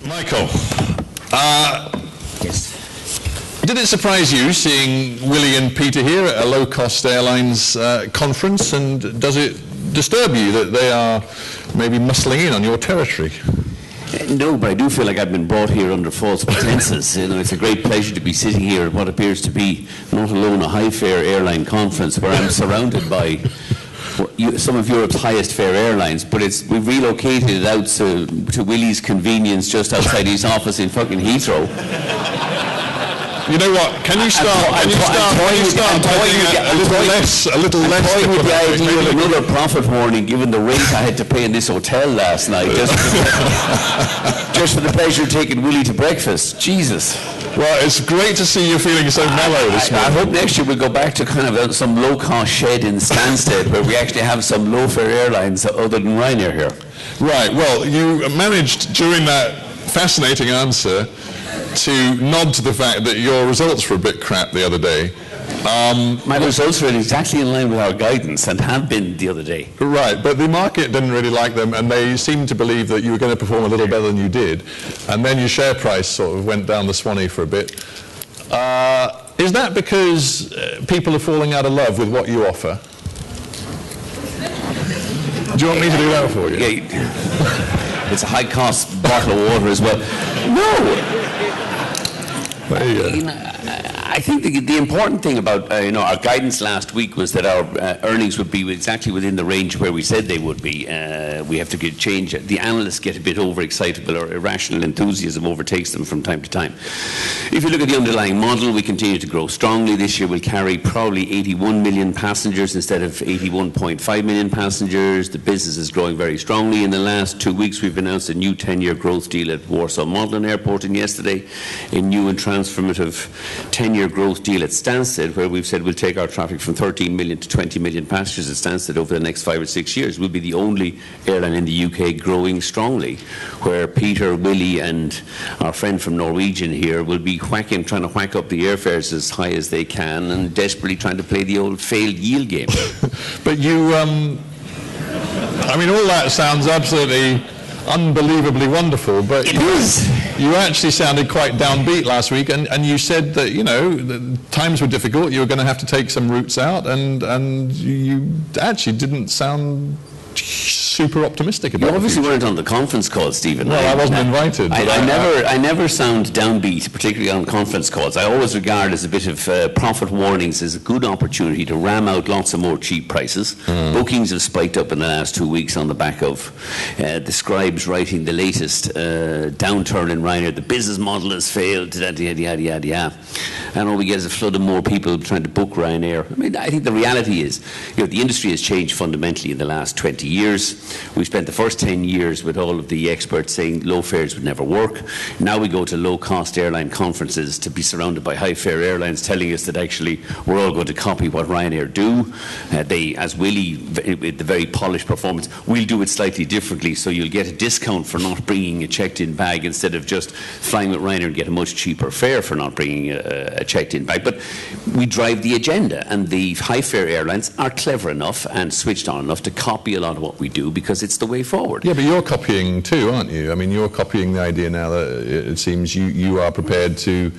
Michael, Yes. did it surprise you seeing Willie and Peter here at a low-cost airlines conference, and does it disturb you that they are maybe muscling in on your territory? No, but I do feel like I've been brought here under false pretenses. You know, it's a great pleasure to be sitting here at what appears to be not alone a high-fare airline conference where I'm surrounded by some of Europe's highest fare airlines, but we've relocated it out to Willie's convenience just outside his office in fucking Heathrow. You know what? Can you start putting a little less with the idea of another profit warning given the rate I had to pay in this hotel last night just for the pleasure of taking Willie to breakfast. Jesus. Well, it's great to see you feeling so mellow this morning. I hope next year we'll go back to kind of some low-cost shed in Stansted where we actually have some low-fare airlines other than Ryanair here. Right. Well, you managed during that fascinating answer to nod to the fact that your results were a bit crap the other day. My results were exactly in line with our guidance and have been the other day. Right, but the market didn't really like them, and they seemed to believe that you were going to perform a little better than you did, and then your share price sort of went down the Swanee for a bit. Is that because people are falling out of love with what you offer? Do you want me to do that for you? Yeah. It's a high-cost bottle of water as well. No. There you go. I think the important thing about our guidance last week was that our earnings would be exactly within the range where we said they would be. We have to change. The analysts get a bit overexcitable, or irrational enthusiasm overtakes them from time to time. If you look at the underlying model, we continue to grow strongly. This year we'll carry probably 81 million passengers instead of 81.5 million passengers. The business is growing very strongly. In the last 2 weeks, we've announced a new 10-year growth deal at Warsaw Modlin Airport, and yesterday a new and transformative 10-year growth deal at Stansted, where we've said we'll take our traffic from 13 million to 20 million passengers at Stansted over the next 5 or 6 years. We'll be the only airline in the UK growing strongly, where Peter, Willie and our friend from Norwegian here will be trying to whack up the airfares as high as they can and desperately trying to play the old failed yield game. But you, I mean, all that sounds absolutely unbelievably wonderful, but you actually sounded quite downbeat last week, and you said that, you know, the times were difficult, you were going to have to take some routes out, and you actually didn't sound super optimistic about it. You obviously weren't on the conference call, Stephen. Well, I wasn't invited. I never sound downbeat, particularly on conference calls. I always regard as a bit of profit warnings as a good opportunity to ram out lots of more cheap prices. Bookings have spiked up in the last 2 weeks on the back of the scribes writing the latest downturn in Ryanair. The business model has failed, yada, yada, yada, yada. And all we get is a flood of more people trying to book Ryanair. I mean, I think the reality is, you know, the industry has changed fundamentally in the last 20 years. We spent the first 10 years with all of the experts saying low fares would never work. Now we go to low-cost airline conferences to be surrounded by high-fare airlines telling us that actually we're all going to copy what Ryanair do. They, as Willie, with the very polished performance, we'll do it slightly differently, so you'll get a discount for not bringing a checked-in bag instead of just flying with Ryanair and get a much cheaper fare for not bringing a checked-in bag. But we drive the agenda, and the high-fare airlines are clever enough and switched on enough to copy a lot of what we do because it's the way forward. Yeah, but you're copying too, aren't you? I mean, you're copying the idea now that it seems you are prepared to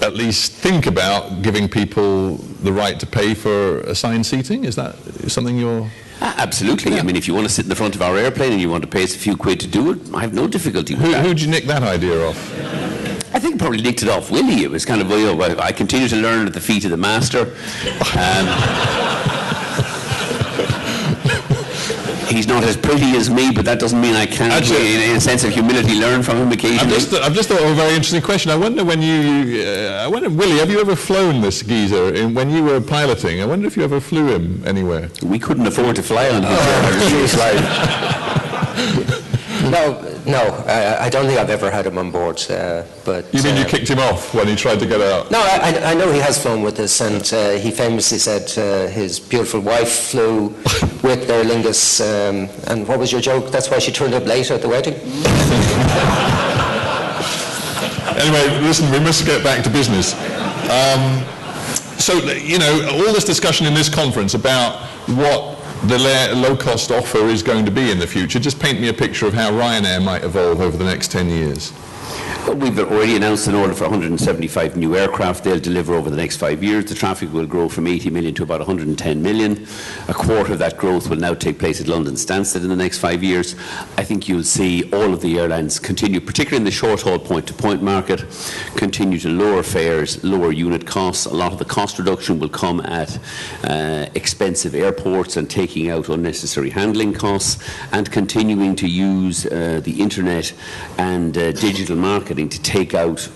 at least think about giving people the right to pay for assigned seating. Is that something you're... Absolutely. Yeah. I mean, if you want to sit in the front of our airplane and you want to pay us a few quid to do it, I have no difficulty with that. Who'd you nick that idea off? I think probably nicked it off Willie. It was kind of, you know, I continue to learn at the feet of the master. He's not as pretty as me, but that doesn't mean I can't, actually, in a sense of humility, learn from him occasionally. I've just thought of a very interesting question. I wonder when Willie, have you ever flown this geezer when you were piloting? I wonder if you ever flew him anywhere. We couldn't afford to fly on his No, I don't think I've ever had him on board. But you mean you kicked him off when he tried to get out? No, I know he has flown with us, and he famously said his beautiful wife flew with Aer Lingus. And what was your joke? That's why she turned up late at the wedding? Anyway, listen, we must get back to business. So, you know, all this discussion in this conference about what the low-cost offer is going to be in the future? Just paint me a picture of how Ryanair might evolve over the next 10 years. Well, we've already announced an order for 175 new aircraft. They'll deliver over the next 5 years. The traffic will grow from 80 million to about 110 million. A quarter of that growth will now take place at London Stansted in the next 5 years. I think you'll see all of the airlines continue, particularly in the short-haul point-to-point market, continue to lower fares, lower unit costs. A lot of the cost reduction will come at expensive airports and taking out unnecessary handling costs, and continuing to use the internet and digital marketing to take out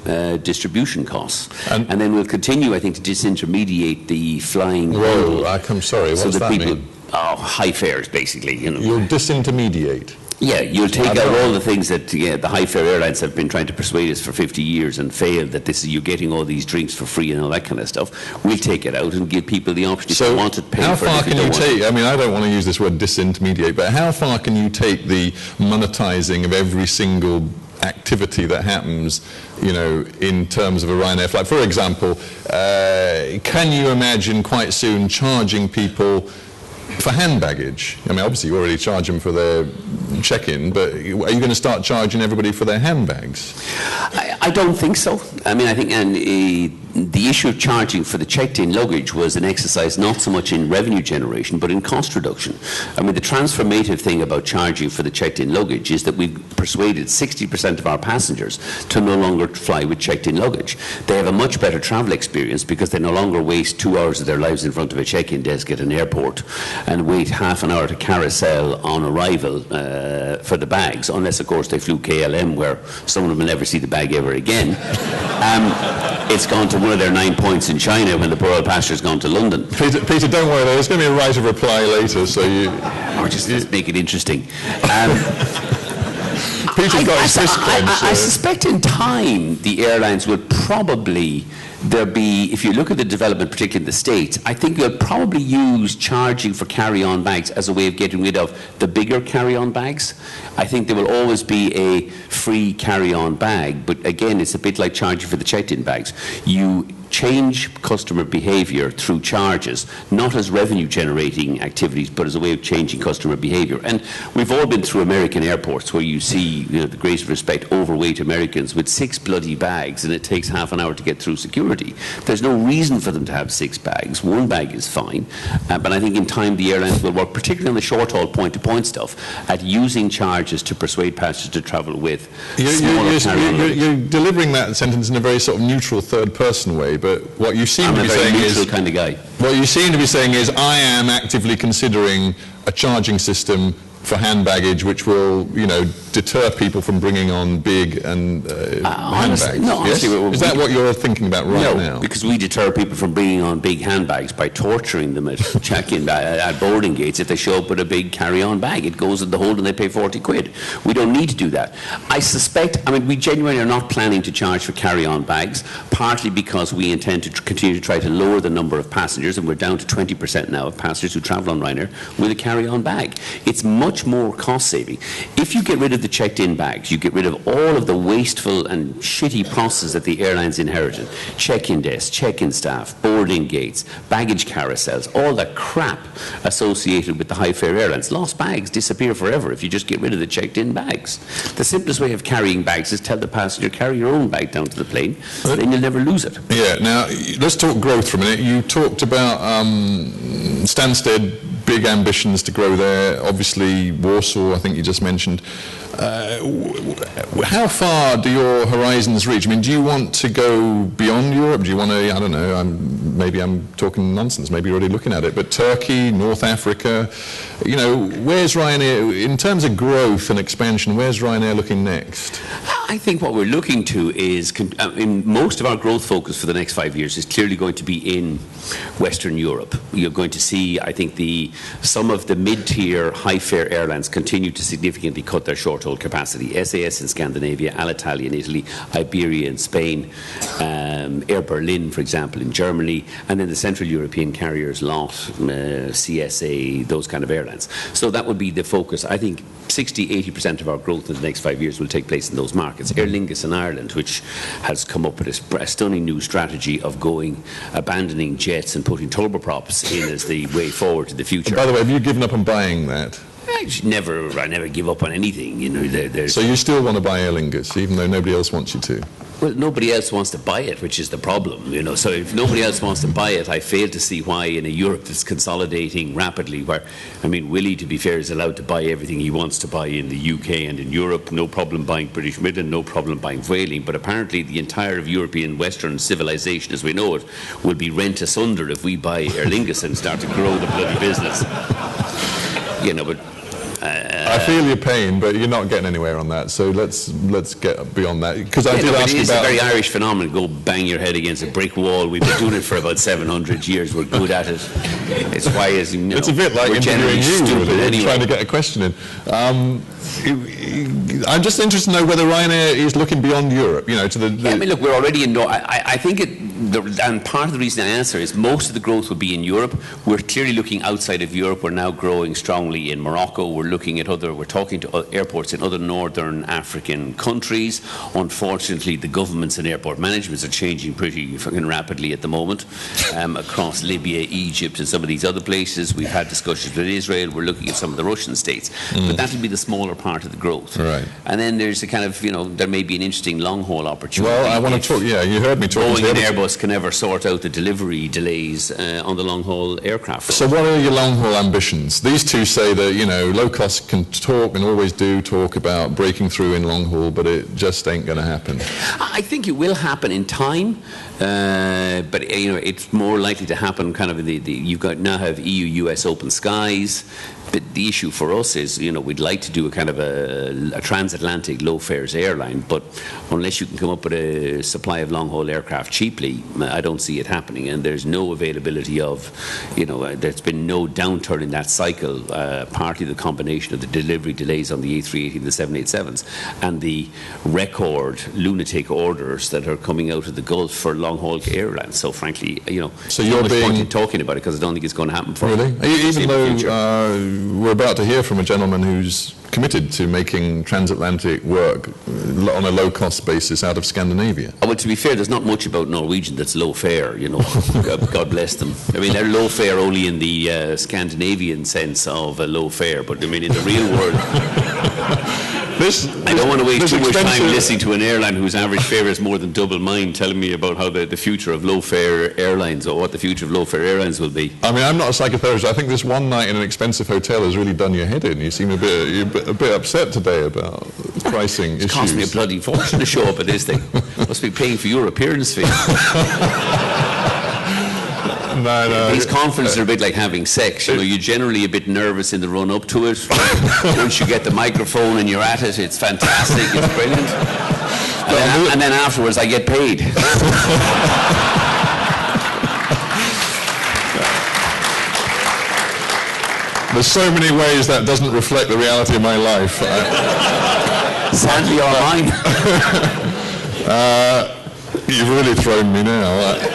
distribution costs. And then we'll continue, I think, to disintermediate the flying. Whoa, I'm sorry, what does that mean? High fares, basically. You'll disintermediate? Yeah, you'll take out all the things that the high-fare airlines have been trying to persuade us for 50 years and failed, that this is you're getting all these drinks for free and all that kind of stuff. We'll take it out and give people the option if they want to pay for it. How far can you take, I mean, I don't want to use this word disintermediate, but how far can you take the monetizing of every single activity that happens, in terms of a Ryanair flight? For example, can you imagine quite soon charging people for hand baggage? I mean, obviously you already charge them for their check-in, but are you going to start charging everybody for their handbags? I don't think so. I mean, I think the issue of charging for the checked-in luggage was an exercise not so much in revenue generation, but in cost reduction. I mean, the transformative thing about charging for the checked-in luggage is that we've persuaded 60% of our passengers to no longer fly with checked-in luggage. They have a much better travel experience because they no longer waste 2 hours of their lives in front of a check-in desk at an airport and wait half an hour to carousel on arrival for the bags, unless, of course, they flew KLM, where someone will never see the bag ever again. It's gone to one of their 9 points in China when the poor old passenger's gone to London. Peter, don't worry, there's going to be a right of reply later, so you... Or just let's make it interesting. Peter's got his fist clenched. I suspect in time the airlines will probably... if you look at the development, particularly in the States, I think they'll probably use charging for carry-on bags as a way of getting rid of the bigger carry-on bags. I think there will always be a free carry-on bag, but again, it's a bit like charging for the checked-in bags. You change customer behavior through charges, not as revenue-generating activities, but as a way of changing customer behavior. And we've all been through American airports where you see, the greatest respect, overweight Americans with 6 bloody bags, and it takes half an hour to get through security. There's no reason for them to have 6 bags. 1 bag is fine. But I think in time the airlines will work, particularly on the short-haul point-to-point stuff, at using charges to persuade passengers to travel with smaller carry-on luggage. You're delivering that sentence in a very sort of neutral third-person way, but what you seem to be saying is... kind of guy. What you seem to be saying is, I am actively considering a charging system for hand baggage, which will, deter people from bringing on big and handbags. No, honestly, yes? Is that what you're thinking about right now? No, because we deter people from bringing on big handbags by torturing them at check-in at boarding gates. If they show up with a big carry-on bag, it goes in the hold and they pay 40 quid. We don't need to do that. I suspect, we genuinely are not planning to charge for carry-on bags, partly because we intend to continue to try to lower the number of passengers, and we're down to 20% now of passengers who travel on Ryanair with a carry-on bag. It's much more cost-saving. If you get rid of the checked-in bags, you get rid of all of the wasteful and shitty processes that the airlines inherited. Check-in desks, check-in staff, boarding gates, baggage carousels, all that crap associated with the high-fare airlines. Lost bags disappear forever if you just get rid of the checked-in bags. The simplest way of carrying bags is tell the passenger, carry your own bag down to the plane, then you'll never lose it. Yeah, now, let's talk growth for a minute. You talked about Stansted, big ambitions to grow there. Obviously, Warsaw, I think you just mentioned. How far do your horizons reach? Do you want to go beyond Europe? Do you want to, I don't know, maybe I'm talking nonsense, maybe you're already looking at it, but Turkey, North Africa, where's Ryanair, in terms of growth and expansion, where's Ryanair looking next? I think what we're looking to is, most of our growth focus for the next 5 years is clearly going to be in Western Europe. You're going to see, I think, some of the mid-tier, high-fare airlines continue to significantly cut their short short-haul capacity. SAS in Scandinavia, Alitalia in Italy, Iberia in Spain, Air Berlin, for example, in Germany, and then the Central European carriers, LOT, CSA, those kind of airlines. So that would be the focus. I think 60-80% of our growth in the next 5 years will take place in those markets. Aer Lingus in Ireland, which has come up with a stunning new strategy of abandoning jets and putting turboprops in as the way forward to the future. And by the way, have you given up on buying that? I never give up on anything. You know, so you still want to buy Aer Lingus, even though nobody else wants you to? Well, nobody else wants to buy it, which is the problem. You know, so if nobody else wants to buy it, I fail to see why in a Europe that's consolidating rapidly, where, I mean, Willie, to be fair, is allowed to buy everything he wants to buy in the UK and in Europe. No problem buying British Midland, no problem buying Vueling. But apparently the entire of European Western civilization as we know it will be rent asunder if we buy Aer Lingus and start to grow the bloody business. You know, but I feel your pain, but you're not getting anywhere on that. So let's get beyond that. Because I did ask you about. It's a very Irish phenomenon. Go bang your head against a brick wall. We've been doing it for about 700 years. We're good at it. It's why, as you know, it's a bit like interviewing you, really, anyway. Trying to get a question in. I'm just interested to know whether Ryanair is looking beyond Europe. You know, to the. Yeah, I mean, look, we're already in. I think and part of the reason I answer is most of the growth will be in Europe. We're clearly looking outside of Europe. We're now growing strongly in Morocco. We're looking at we're talking to airports in other northern African countries. Unfortunately, the governments and airport managements are changing pretty fucking rapidly at the moment across Libya, Egypt, and some of these other places. We've had discussions with Israel. We're looking at some of the Russian states. But that'll be the smaller part of the growth. Right. And then there's a kind of, there may be an interesting long-haul opportunity. Well, I want to talk, you heard me talking Boeing and Airbus can never sort out the delivery delays on the long-haul aircraft. So what are your long-haul ambitions? These two say that, low cost can talk and always do talk about breaking through in long-haul, but it just ain't going to happen. I think it will happen in time. But it's more likely to happen kind of in now have EU-US open skies. But the issue for us is, we'd like to do a kind of a transatlantic low fares airline, but unless you can come up with a supply of long-haul aircraft cheaply, I don't see it happening. And there's no availability of, there's been no downturn in that cycle, partly the combination of the delivery delays on the A380 and the 787s and the record lunatic orders that are coming out of the Gulf for long-haul airlines. So frankly, so you're much point in talking about it because I don't think it's going to happen for really? Even though we're about to hear from a gentleman who's committed to making transatlantic work on a low-cost basis out of Scandinavia. Well, to be fair, there's not much about Norwegian that's low fare, God bless them. I mean, they're low fare only in the Scandinavian sense of a low fare, but I mean, in the real world... I don't want to waste too much time listening to an airline whose average fare is more than double mine telling me about how the future of low-fare airlines or what the future of low-fare airlines will be. I mean, I'm not a psychotherapist. I think this one night in an expensive hotel has really done your head in. You seem a bit upset today about pricing issues. It's cost me a bloody fortune to show up at this thing. Must be paying for your appearance fee. No. These conferences are a bit like having sex. You're generally a bit nervous in the run-up to it. Once you get the microphone and you're at it, it's fantastic, it's brilliant. And then afterwards, I get paid. There's so many ways that doesn't reflect the reality of my life. Sadly, or mine. You've really thrown me now.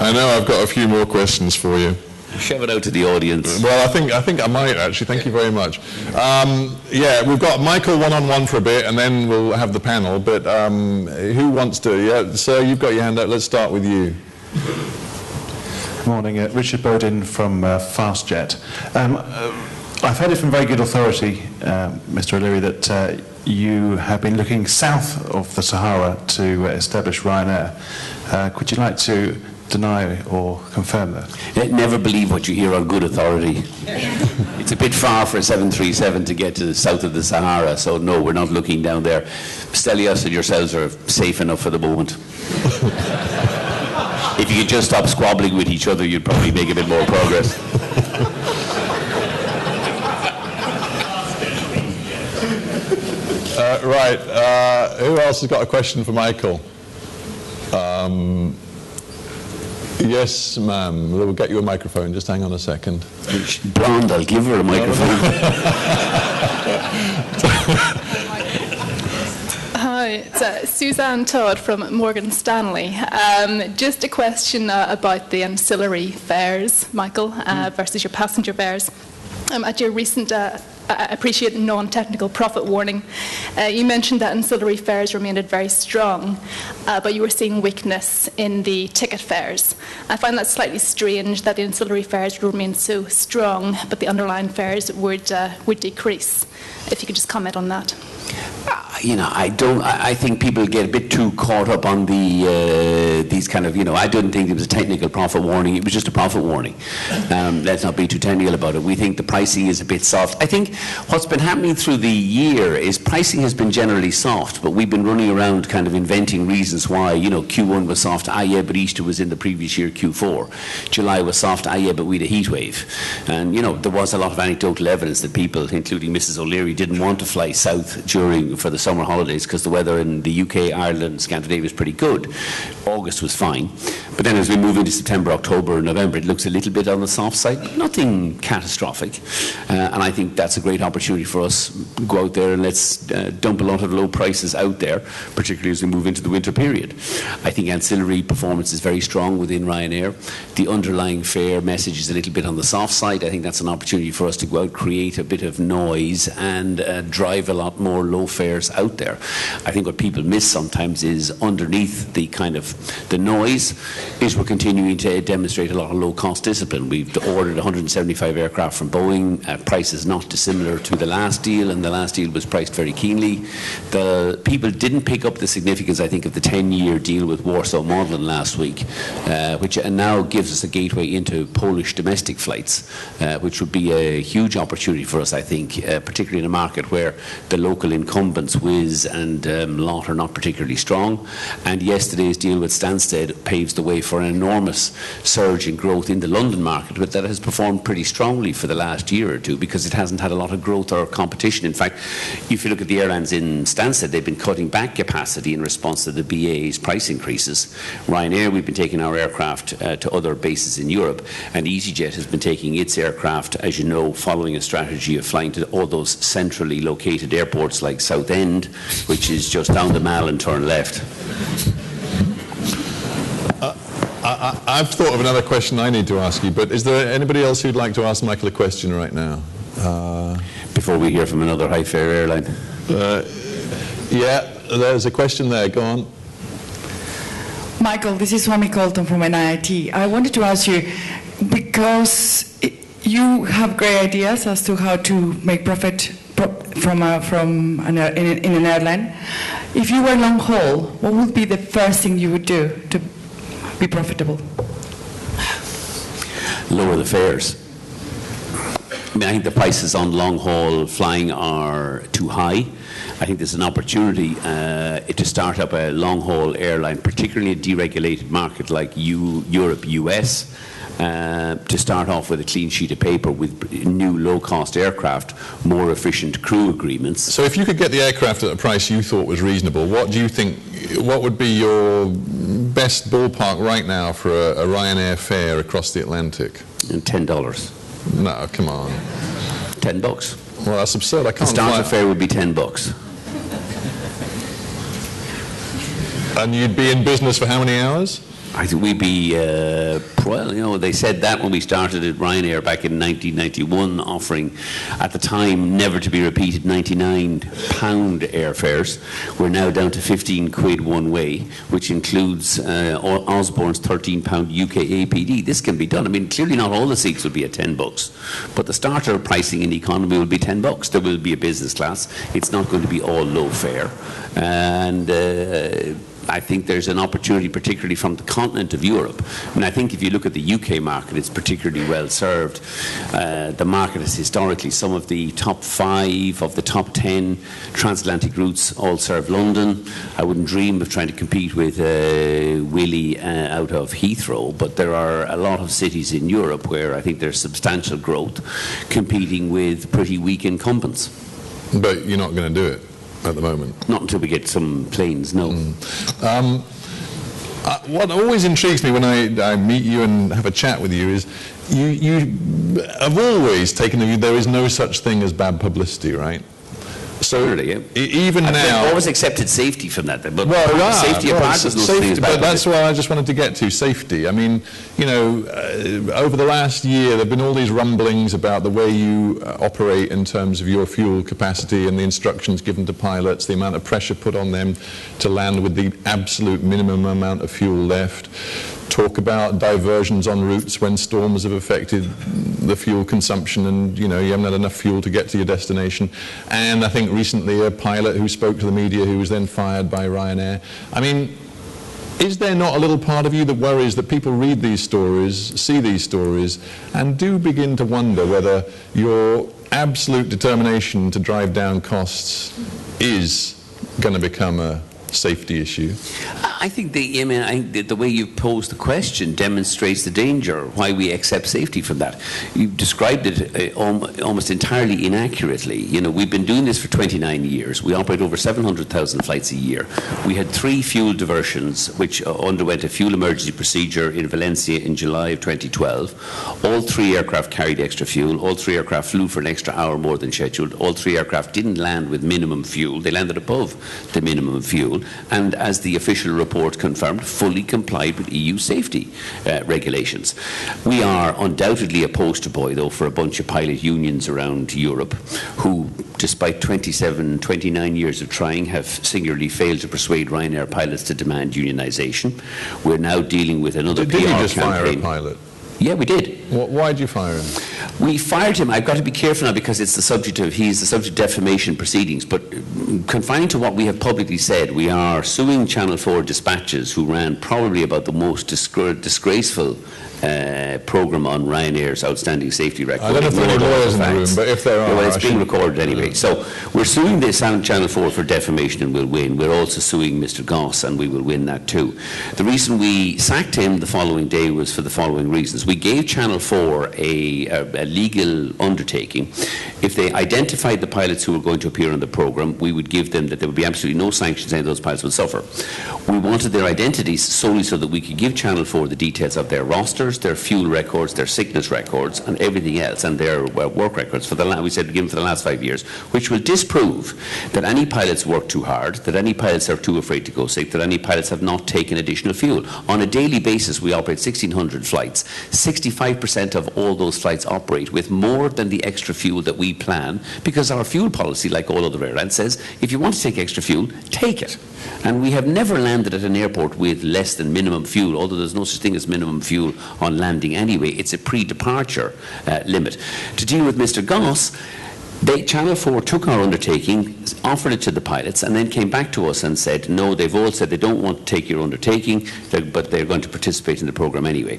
I know I've got a few more questions for you. Shove it out to the audience. Well, I think I might actually. Thank you very much. We've got Michael one-on-one for a bit, and then we'll have the panel. But who wants to? Yeah, sir, you've got your hand up. Let's start with you. Good morning, Richard Bodin from FastJet. I've heard it from very good authority, Mr. O'Leary, that you have been looking south of the Sahara to establish Ryanair. Could you like to deny or confirm that? Never believe what you hear on good authority. It's a bit far for a 737 to get to the south of the Sahara, so no, we're not looking down there. Stelios and yourselves are safe enough for the moment. If you could just stop squabbling with each other, you'd probably make a bit more progress. Who else has got a question for Michael? Yes, ma'am. We'll get you a microphone. Just hang on a second. Blonde, I'll give her a microphone. Hi, it's Suzanne Todd from Morgan Stanley. Just a question about the ancillary fares, Michael, versus your passenger fares. At your recent I appreciate non-technical profit warning. You mentioned that ancillary fares remained very strong, but you were seeing weakness in the ticket fares. I find that slightly strange that the ancillary fares would remain so strong, but the underlying fares would decrease. If you could just comment on that. I think people get a bit too caught up on these kind of, I don't think it was a technical profit warning. It was just a profit warning. Let's not be too technical about it. We think the pricing is a bit soft. I think what's been happening through the year is pricing has been generally soft, but we've been running around kind of inventing reasons why, Q1 was soft, but Easter was in the previous year, Q4. July was soft, but we had a heat wave. And, there was a lot of anecdotal evidence that people, including Mrs. O'Leary, didn't want to fly south for the summer holidays because the weather in the UK, Ireland, Scandinavia was pretty good. August was fine. But then as we move into September, October, and November, it looks a little bit on the soft side, but nothing catastrophic. And I think that's a great opportunity for us. Go out there and let's dump a lot of low prices out there, particularly as we move into the winter period. I think ancillary performance is very strong within Ryanair. The underlying fare message is a little bit on the soft side. I think that's an opportunity for us to go out, create a bit of noise, and drive a lot more low fares out there. I think what people miss sometimes is underneath the kind of the noise is we're continuing to demonstrate a lot of low-cost discipline. We've ordered 175 aircraft from Boeing at prices not dissimilar to the last deal, and the last deal was priced very keenly. The people didn't pick up the significance, I think, of the 10-year deal with Warsaw Modlin last week, which now gives us a gateway into Polish domestic flights, which would be a huge opportunity for us, I think, particularly in a market where the local incumbents, Wizz and LOT, are not particularly strong. And yesterday's deal with Stansted paves the way for an enormous surge in growth in the London market, but that has performed pretty strongly for the last year or two because it hasn't had a lot of growth or competition. In fact, if you look at the airlines in Stansted, they've been cutting back capacity in response to the BA's price increases. Ryanair, we've been taking our aircraft to other bases in Europe, and EasyJet has been taking its aircraft, as you know, following a strategy of flying to all those centrally located airports like Southend, which is just down the Mall and turn left. I've thought of another question I need to ask you, but is there anybody else who'd like to ask Michael a question right now? Before we hear from another high-fare airline. Yeah, there's a question there. Go on. Michael, this is Swami Colton from NIIT. I wanted to ask you, because you have great ideas as to how to make profit in an airline. If you were long haul, what would be the first thing you would do to be profitable? Lower the fares. I think the prices on long haul flying are too high. I think there's an opportunity to start up a long haul airline, particularly in a deregulated market like Europe, US. To start off with a clean sheet of paper with new low-cost aircraft, more efficient crew agreements. So if you could get the aircraft at a price you thought was reasonable, what do you think, what would be your best ballpark right now for a Ryanair fare across the Atlantic? And $10. No, come on. $10. Well, that's absurd. I can't. The starter fare would be $10. And you'd be in business for how many hours? I think we'd be, they said that when we started at Ryanair back in 1991, offering, at the time, never to be repeated £99 airfares. We're now down to 15 quid one way, which includes Osborne's £13 UK APD. This can be done. I mean, clearly not all the seats will be at $10, but the starter pricing in economy will be $10. There will be a business class. It's not going to be all low fare. And I think there's an opportunity, particularly from the continent of Europe. And I think if you look at the UK market, it's particularly well served. The market is historically some of the top 5 of the top 10 transatlantic routes all serve London. I wouldn't dream of trying to compete with Willie out of Heathrow, but there are a lot of cities in Europe where I think there's substantial growth competing with pretty weak incumbents. But you're not going to do it at the moment? Not until we get some planes, no. What always intrigues me when I meet you and have a chat with you is you have always taken the view there is no such thing as bad publicity, right? So even I've now, always accepted safety from that. But safety apart, there's no such thing as bad but that's publicity. what I just wanted to get to, safety. I mean, you know, over the last year there have been all these rumblings about the way you operate in terms of your fuel capacity and the instructions given to pilots, the amount of pressure put on them to land with the absolute minimum amount of fuel left. Talk about diversions on routes when storms have affected the fuel consumption and, you know, you haven't had enough fuel to get to your destination. And I think recently a pilot who spoke to the media who was then fired by Ryanair. I mean, is there not a little part of you that worries that people read these stories, see these stories, and do begin to wonder whether your absolute determination to drive down costs is going to become a safety issue? I think the way you've posed the question demonstrates the danger, why we accept safety from that. You've described it almost entirely inaccurately. You know, we've been doing this for 29 years. We operate over 700,000 flights a year. We had 3 fuel diversions, which underwent a fuel emergency procedure in Valencia in July of 2012. All 3 aircraft carried extra fuel. All 3 aircraft flew for an extra hour more than scheduled. All 3 aircraft didn't land with minimum fuel. They landed above the minimum fuel. And as the official report confirmed, fully complied with EU safety regulations. We are undoubtedly a poster boy, though, for a bunch of pilot unions around Europe who, despite 29 years of trying, have singularly failed to persuade Ryanair pilots to demand unionisation. We're now dealing with another PR campaign. Did you just fire a pilot? Yeah, we did. Why did you fire him? We fired him. I've got to be careful now because he's the subject of defamation proceedings. But confining to what we have publicly said, we are suing Channel 4 Dispatches, who ran probably about the most disgraceful programme on Ryanair's outstanding safety record. I don't know if there are any lawyers in the room, but if there are... Well, it's being recorded anyway. So we're suing this Channel 4 for defamation and we'll win. We're also suing Mr. Goss and we will win that too. The reason we sacked him the following day was for the following reasons. We gave Channel 4 a legal undertaking. If they identified the pilots who were going to appear on the programme, we would give them that there would be absolutely no sanctions, any of those pilots would suffer. We wanted their identities solely so that we could give Channel 4 the details of their rosters, their fuel records, their sickness records, and everything else, and their work records for we said we give them for the last 5 years, which will disprove that any pilots work too hard, that any pilots are too afraid to go sick, that any pilots have not taken additional fuel. On a daily basis, we operate 1,600 flights. 65% of all those flights operate with more than the extra fuel that we plan, because our fuel policy, like all other airlines, says if you want to take extra fuel, take it. And we have never landed at an airport with less than minimum fuel, although there's no such thing as minimum fuel on landing anyway. It's a pre-departure limit. To deal with Mr. Goss, Channel 4 took our undertaking, offered it to the pilots, and then came back to us and said, no, they've all said they don't want to take your undertaking, but they're going to participate in the programme anyway.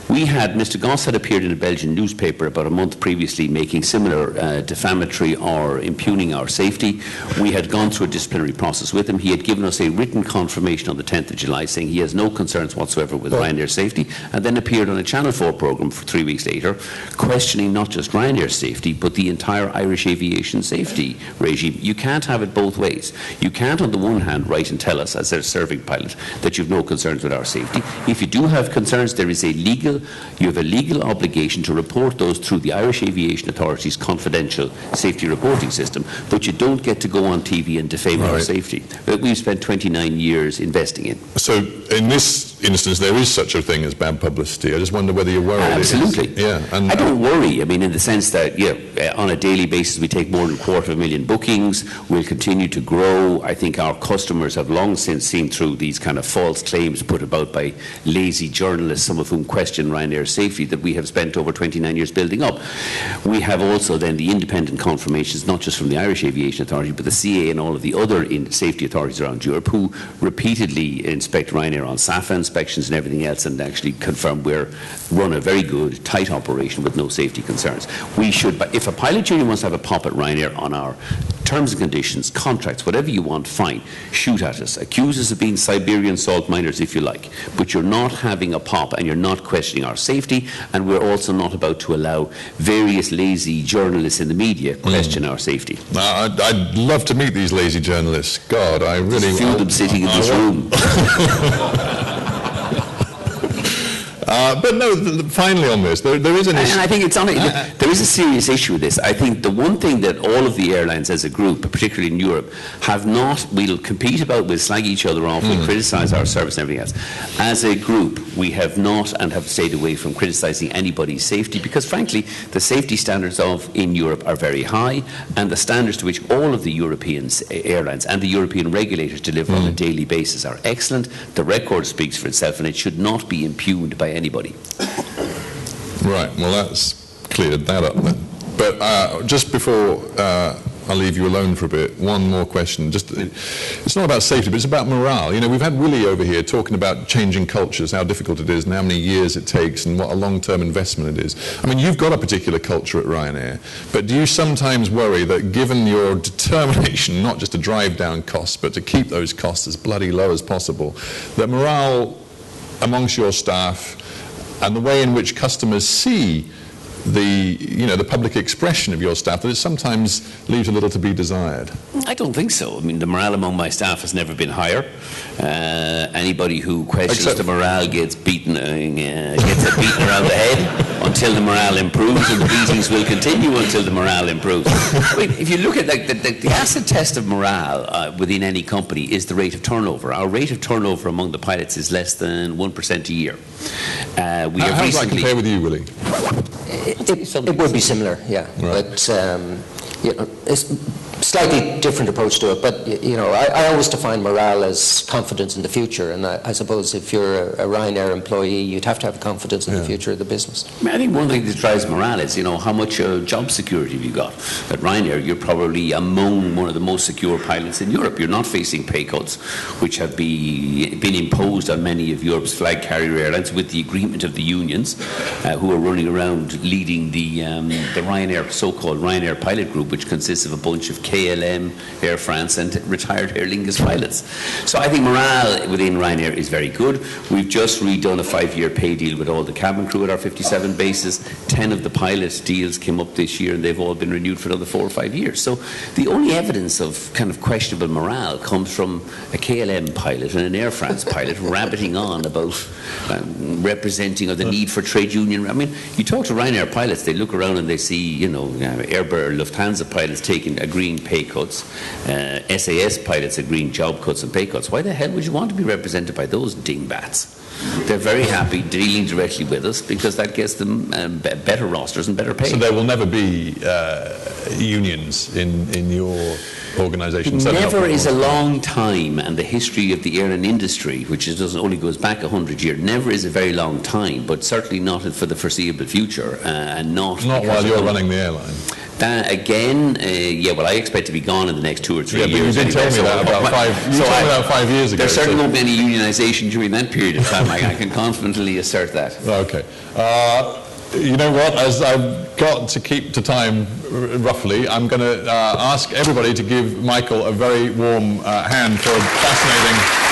Mr. Goss had appeared in a Belgian newspaper about a month previously making similar defamatory or impugning our safety. We had gone through a disciplinary process with him. He had given us a written confirmation on the 10th of July saying he has no concerns whatsoever with Ryanair's safety, and then appeared on a Channel 4 programme 3 weeks later, questioning not just Ryanair's safety, but the entire Irish aviation safety regime. You can't have it both ways. You can't on the one hand write and tell us as a serving pilot that you've no concerns with our safety. If you do have concerns, you have a legal obligation to report those through the Irish Aviation Authority's confidential safety reporting system, but you don't get to go on TV and defame our safety that we've spent 29 years investing in. So in this instance, there is such a thing as bad publicity. I just wonder whether you're worried. Absolutely. Yeah. I don't worry. I mean, in the sense that, on a daily basis, we take more than 250,000 bookings. We'll continue to grow. I think our customers have long since seen through these kind of false claims put about by lazy journalists, some of whom question Ryanair's safety, that we have spent over 29 years building up. We have also then the independent confirmations, not just from the Irish Aviation Authority, but the CA and all of the other safety authorities around Europe, who repeatedly inspect Ryanair on SAFA inspections and everything else, and actually confirm we're run a very good, tight operation with no safety concerns. We should, but if a pilot union wants to have a pop at Ryanair on our terms and conditions, contracts, whatever you want, fine, shoot at us. Accuse us of being Siberian salt miners if you like, but you're not having a pop and you're not questioning our safety, and we're also not about to allow various lazy journalists in the media question our safety. I'd love to meet these lazy journalists. God, I really... There's a few of them sitting in this room. But no, finally on this, there is an issue. And I think there is a serious issue with this. I think the one thing that all of the airlines as a group, particularly in Europe, have not, we'll compete about, we'll slag each other off, we'll criticise our service and everything else. As a group, we have not and have stayed away from criticising anybody's safety because, frankly, the safety standards in Europe are very high, and the standards to which all of the European airlines and the European regulators deliver on a daily basis are excellent. The record speaks for itself, and it should not be impugned by anybody. Right, well that's cleared that up then. But just before I'll leave you alone for a bit, one more question. It's not about safety, but it's about morale. You know, we've had Willie over here talking about changing cultures, how difficult it is and how many years it takes and what a long-term investment it is. I mean, you've got a particular culture at Ryanair, but do you sometimes worry that given your determination not just to drive down costs, but to keep those costs as bloody low as possible, that morale amongst your staff and the way in which customers see the public expression of your staff, that it sometimes leaves a little to be desired? I don't think so. I mean, the morale among my staff has never been higher. Anybody who questions the morale gets beaten around the head until the morale improves, and the beatings will continue until the morale improves. I mean, if you look at the acid test of morale within any company is the rate of turnover. Our rate of turnover among the pilots is less than 1% a year. How does that compare with you, Willie? It would be similar, yeah. Right. But it's slightly different approach to it. But I always define morale as confidence in the future, and I suppose if you're a Ryanair employee, you'd have to have confidence in the future of the business. I think one thing that drives morale is, how much job security have you got? At Ryanair, you're probably among one of the most secure pilots in Europe. You're not facing pay cuts, which have been imposed on many of Europe's flag carrier airlines with the agreement of the unions, who are running around leading the Ryanair, so-called Ryanair pilot group, which consists of a bunch of KLM, Air France and retired Aer Lingus pilots. So I think morale within Ryanair is very good. We've just redone a 5-year pay deal with all the cabin crew at our 57 bases. 10 of the pilot deals came up this year and they've all been renewed for another 4 or 5 years. So the only evidence of kind of questionable morale comes from a KLM pilot and an Air France pilot rabbiting on about representing or the need for trade union. I mean, you talk to Ryanair pilots, they look around and they see, Lufthansa pilots agreeing pay cuts, SAS pilots agreeing job cuts and pay cuts. Why the hell would you want to be represented by those dingbats? They're very happy dealing directly with us because that gets them better rosters and better pay. So there will never be unions in your organisation? Never is a long time, and the history of the airline industry, which only goes back 100 years, never is a very long time, but certainly not for the foreseeable future, and not while you're running the airline. That again, I expect to be gone in the next 2 or 3 years. But you did tell me that about 5 years ago. There certainly won't be any unionisation during that period of time. I can confidently assert that. Okay. You know what? As I've got to keep to time roughly, I'm going to ask everybody to give Michael a very warm hand for a fascinating